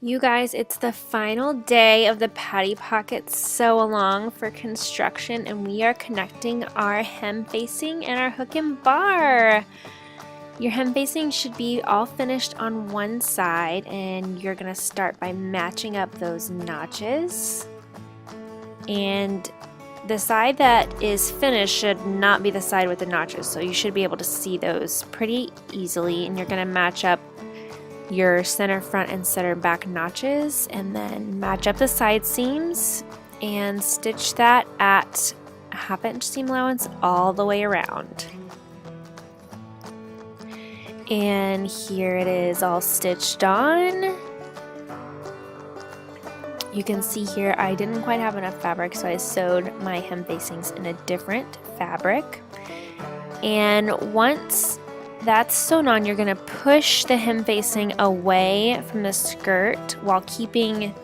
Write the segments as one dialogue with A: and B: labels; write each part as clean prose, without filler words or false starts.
A: You guys, it's the final day of the Patti Pocket Sewalong for construction, and we are connecting our hem facing and our hook and bar. Your hem facing should be all finished on one side, and you're going to start by matching up those notches. And the side that is finished should not be the side with the notches, so you should be able to see those pretty easily, and you're going to match up your center front and center back notches, and then match up the side seams and stitch that at a 1/2 inch seam allowance all the way around. And here it is all stitched on. You can see here I didn't quite have enough fabric, so I sewed my hem facings in a different fabric. And once that's sewn on, you're going to push the hem facing away from the skirt while keeping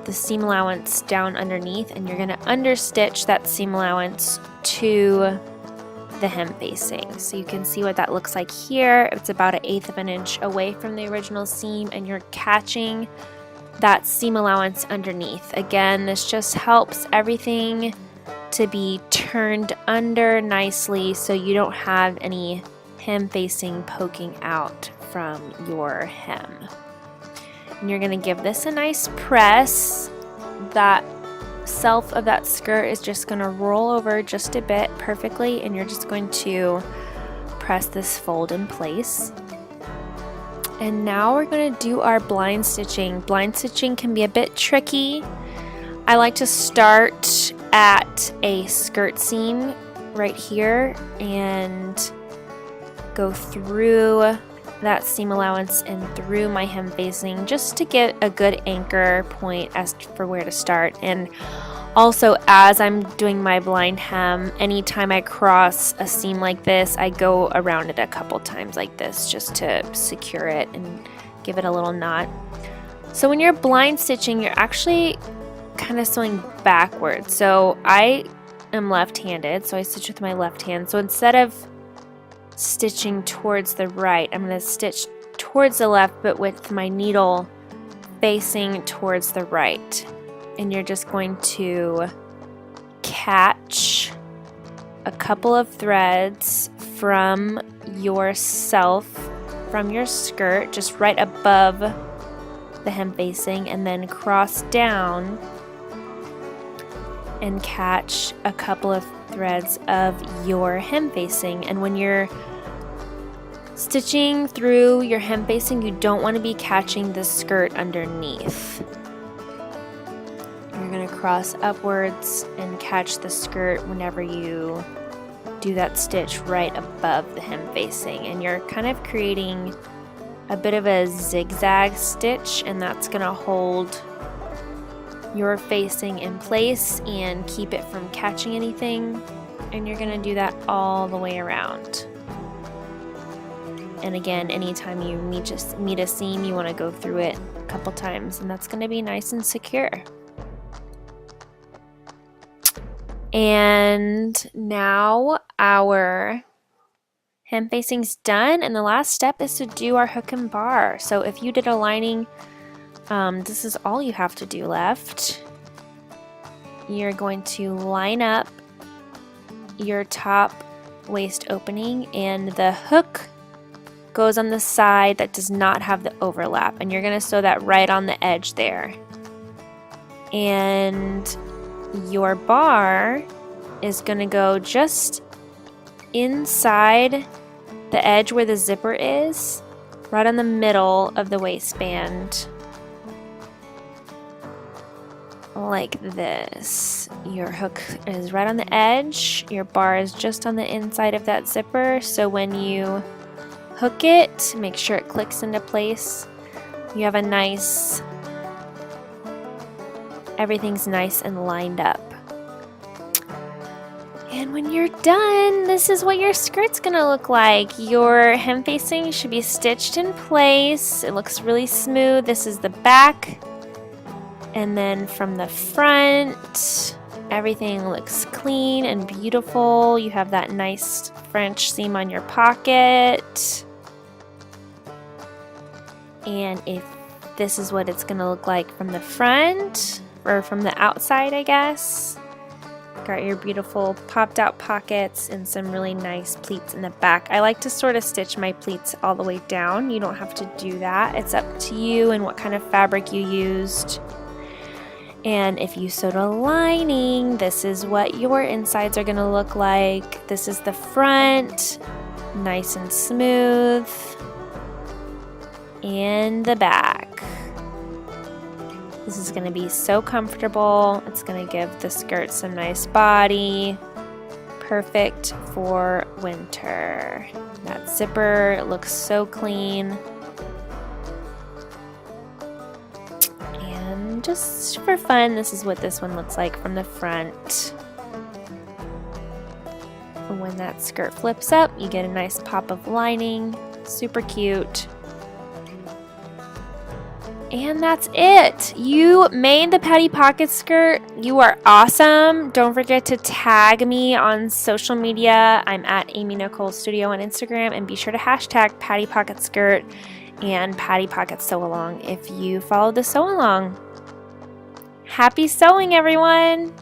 A: the seam allowance down underneath, and you're going to understitch that seam allowance to the hem facing. So you can see what that looks like here. It's about 1/8 of an inch away from the original seam, and you're catching that seam allowance underneath. Again, this just helps everything to be turned under nicely so you don't have any hem facing poking out from your hem. And you're going to give this a nice press. That self of that skirt is just going to roll over just a bit perfectly, and you're just going to press this fold in place. And now we're going to do our blind stitching. Blind stitching can be a bit tricky. I like to start at a skirt seam right here and go through that seam allowance and through my hem facing just to get a good anchor point as for where to start. And also, as I'm doing my blind hem, anytime I cross a seam like this, I go around it a couple times like this just to secure it and give it a little knot. So when you're blind stitching, you're actually kind of sewing backwards. So I am left-handed, so I stitch with my left hand. So instead of stitching towards the right, I'm going to stitch towards the left, but with my needle facing towards the right. And you're just going to catch a couple of threads from yourself, from your skirt, just right above the hem facing, and then cross down and catch a couple of threads of your hem facing. And when you're stitching through your hem facing, you don't want to be catching the skirt underneath. You're going to cross upwards and catch the skirt whenever you do that stitch right above the hem facing, and you're kind of creating a bit of a zigzag stitch, and that's going to hold your facing in place and keep it from catching anything. And you're going to do that all the way around. And again, anytime you meet a seam, you want to go through it a couple times, and that's going to be nice and secure. And now our hem facing's done, and the last step is to do our hook and bar. So if you did a lining, this is all you have to do left. You're going to line up your top waist opening, and the hook goes on the side that does not have the overlap, and you're going to sew that right on the edge there. And your bar is going to go just inside the edge where the zipper is, right on the middle of the waistband, like this. Your hook is right on the edge, your bar is just on the inside of that zipper, so when you hook it, make sure it clicks into place. You have a nice, everything's nice and lined up. And when you're done, this is what your skirt's gonna look like. Your hem facing should be stitched in place. It looks really smooth. This is the back. And then from the front, everything looks clean and beautiful. You have that nice French seam on your pocket. And if this is what it's gonna look like from the front, or from the outside, I guess. Got your beautiful popped out pockets and some really nice pleats in the back. I like to sort of stitch my pleats all the way down. You don't have to do that. It's up to you and what kind of fabric you used. And if you sewed a lining, this is what your insides are gonna look like. This is the front, nice and smooth, and the back. This is going to be so comfortable. It's going to give the skirt some nice body. Perfect for winter. That zipper looks so clean. And just for fun, this is what this one looks like from the front. And when that skirt flips up, you get a nice pop of lining. Super cute. And that's it. You made the Patti Pocket skirt. You are awesome. Don't forget to tag me on social media. I'm at Amy Nicole Studio on Instagram, and be sure to hashtag Patti Pocket skirt and Patti Pocket sew along if you follow the sew along. Happy sewing, everyone!